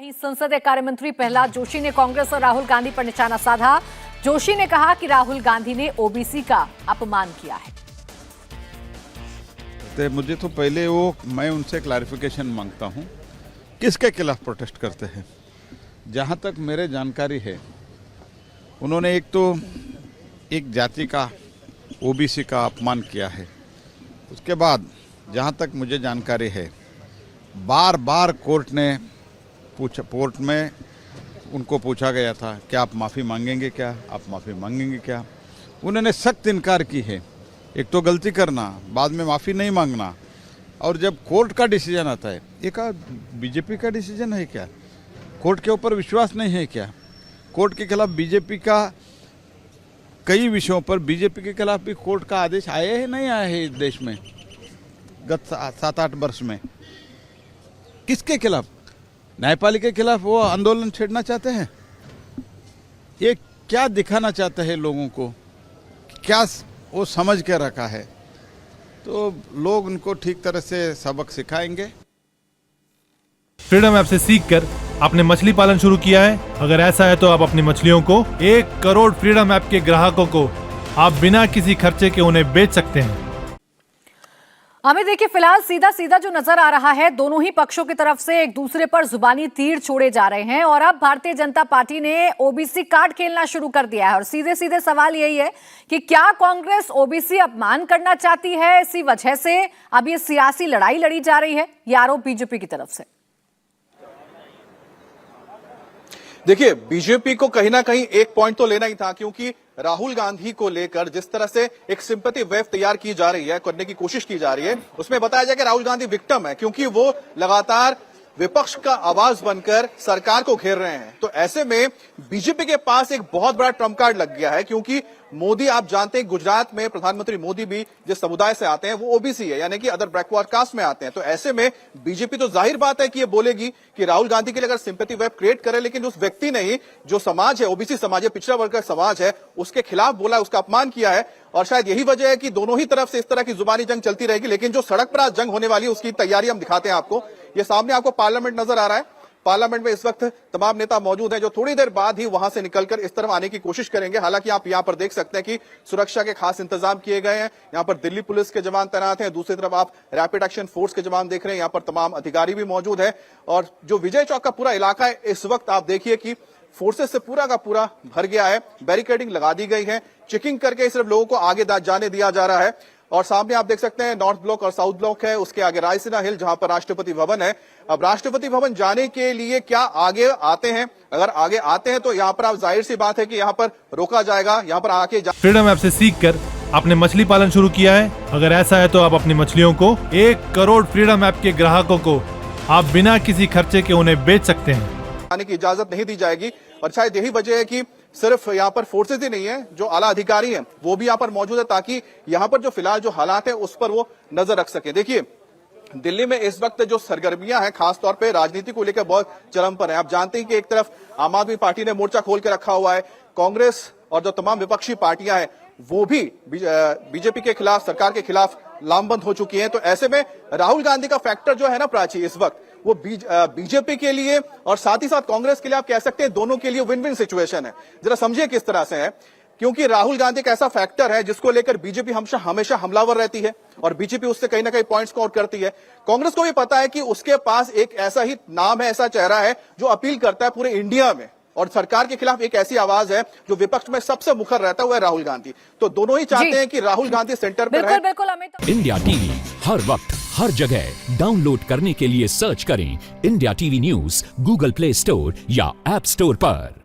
वहीं संसदीय कार्य मंत्री प्रहलाद जोशी ने कांग्रेस और राहुल गांधी पर निशाना साधा। जोशी ने कहा कि राहुल गांधी ने ओबीसी का अपमान किया है। मुझे तो पहले मैं उनसे क्लैरिफिकेशन मांगता हूं, किसके खिलाफ प्रोटेस्ट करते हैं। जहां तक मेरे जानकारी है, उन्होंने एक जाति का ओबीसी का अपमान किया है। उसके बाद जहां तक मुझे जानकारी है, बार बार कोर्ट में उनको पूछा गया था कि आप माफ़ी मांगेंगे क्या, आप माफ़ी मांगेंगे क्या। उन्होंने सख्त इनकार की है। एक तो गलती करना, बाद में माफ़ी नहीं मांगना, और जब कोर्ट का डिसीजन आता है, एक बीजेपी का डिसीजन है क्या? कोर्ट के ऊपर विश्वास नहीं है क्या? कोर्ट के खिलाफ बीजेपी का कई विषयों पर बीजेपी के खिलाफ भी कोर्ट का आदेश आए है नहीं आए है इस देश में गत 7-8 वर्ष में। किसके खिलाफ? न्यायपालिका के खिलाफ वो आंदोलन छेड़ना चाहते हैं। ये क्या दिखाना चाहते हैं लोगों को, क्या वो समझ के रखा है, तो लोग उनको ठीक तरह से सबक सिखाएंगे। फ्रीडम ऐप से सीखकर आपने मछली पालन शुरू किया है? अगर ऐसा है तो आप अपनी मछलियों को 1 करोड़ फ्रीडम ऐप के ग्राहकों को आप बिना किसी खर्चे के उन्हें बेच सकते हैं। हमें देखिए, फिलहाल सीधा सीधा जो नजर आ रहा है, दोनों ही पक्षों की तरफ से एक दूसरे पर जुबानी तीर छोड़े जा रहे हैं। और अब भारतीय जनता पार्टी ने ओबीसी कार्ड खेलना शुरू कर दिया है। और सीधे सीधे सवाल यही है कि क्या कांग्रेस ओबीसी अपमान करना चाहती है? इसी वजह से अब ये सियासी लड़ाई लड़ी जा रही है, ये आरोप बीजेपी की तरफ से। देखिए, बीजेपी को कहीं ना कहीं एक पॉइंट तो लेना ही था, क्योंकि राहुल गांधी को लेकर जिस तरह से एक सिंपैथी वेव तैयार की जा रही है, करने की कोशिश की जा रही है, उसमें बताया जाए कि राहुल गांधी विक्टिम है, क्योंकि वो लगातार विपक्ष का आवाज बनकर सरकार को घेर रहे हैं। तो ऐसे में बीजेपी के पास एक बहुत बड़ा ट्रम्प कार्ड लग गया है, क्योंकि मोदी, आप जानते हैं, गुजरात में प्रधानमंत्री मोदी भी जिस समुदाय से आते हैं वो ओबीसी है, यानी कि अदर बैकवर्ड कास्ट में आते हैं। तो ऐसे में बीजेपी तो जाहिर बात है कि ये बोलेगी कि राहुल गांधी के लिए अगर सिंपैथी वेव क्रिएट करे, लेकिन उस व्यक्ति ने ही जो समाज है, ओबीसी समाज है, पिछड़ा वर्ग का समाज है, उसके खिलाफ बोला, उसका अपमान किया है। और शायद यही वजह है कि दोनों ही तरफ से इस तरह की जुबानी जंग चलती रहेगी। लेकिन जो सड़क पर आज जंग होने वाली है, उसकी तैयारी हम दिखाते हैं आपको। ये सामने आपको पार्लियामेंट नजर आ रहा है। पार्लियामेंट में इस वक्त तमाम नेता मौजूद हैं, जो थोड़ी देर बाद ही वहां से निकलकर इस तरफ आने की कोशिश करेंगे। हालांकि आप यहां पर देख सकते हैं कि सुरक्षा के खास इंतजाम किए गए हैं। यहां पर दिल्ली पुलिस के जवान तैनात हैं, दूसरी तरफ आप रैपिड एक्शन फोर्स के जवान देख रहे हैं। यहां पर तमाम अधिकारी भी मौजूद है। और जो विजय चौक का पूरा इलाका है, इस वक्त आप देखिए कि फोर्सेस से पूरा का पूरा भर गया है। बैरिकेडिंग लगा दी गई है, चेकिंग करके सिर्फ लोगों को आगे जाने दिया जा रहा है। और सामने आप देख सकते हैं नॉर्थ ब्लॉक और साउथ ब्लॉक है, उसके आगे रायसीना हिल, जहां पर राष्ट्रपति भवन है। अब राष्ट्रपति भवन जाने के लिए क्या आगे आते हैं? अगर आगे आते हैं तो यहां पर आप, जाहिर सी बात है कि यहां पर रोका जाएगा। यहां पर आके फ्रीडम ऐप से सीखकर आपने मछली पालन शुरू किया है? अगर ऐसा है तो आप अपनी मछलियों को 1 करोड़ फ्रीडम ऐप के ग्राहकों को आप बिना किसी खर्चे के उन्हें बेच सकते हैं। आने की इजाजत नहीं दी जाएगी। और शायद यही वजह है कि सिर्फ यहाँ पर फोर्सेज ही नहीं है, जो आला अधिकारी हैं वो भी यहाँ पर मौजूद है, ताकि यहाँ पर जो फिलहाल जो हालात है उस पर वो नजर रख सके। देखिए, दिल्ली में इस वक्त जो सरगर्मियां हैं, खासतौर पे राजनीति को लेकर बहुत चरम पर है। आप जानते हैं कि एक तरफ आम आदमी पार्टी ने मोर्चा खोल के रखा हुआ है, कांग्रेस और जो तमाम विपक्षी पार्टियां हैं वो भी बीजेपी के खिलाफ, सरकार के खिलाफ लामबंद हो चुकी हैं। तो ऐसे में राहुल गांधी का फैक्टर जो है ना प्राची, इस वक्त वो बीजेपी के लिए और साथ ही साथ कांग्रेस के लिए, आप कह सकते हैं दोनों के लिए विन विन सिचुएशन है। जरा समझिए किस तरह से है, क्योंकि राहुल गांधी का ऐसा फैक्टर है जिसको लेकर बीजेपी हमेशा हमलावर रहती है और बीजेपी उससे कहीं ना कहीं पॉइंट स्कोर करती है। कांग्रेस को भी पता है कि उसके पास एक ऐसा ही नाम है, ऐसा चेहरा है जो अपील करता है पूरे इंडिया में, और सरकार के खिलाफ एक ऐसी आवाज है जो विपक्ष में सबसे मुखर रहता हुआ है, राहुल गांधी। तो दोनों ही चाहते हैं कि राहुल गांधी सेंटर पर रहे। बिल्कुल अमित। इंडिया टीवी हर वक्त हर जगह डाउनलोड करने के लिए सर्च करें India TV news Google play store या ऐप स्टोर पर।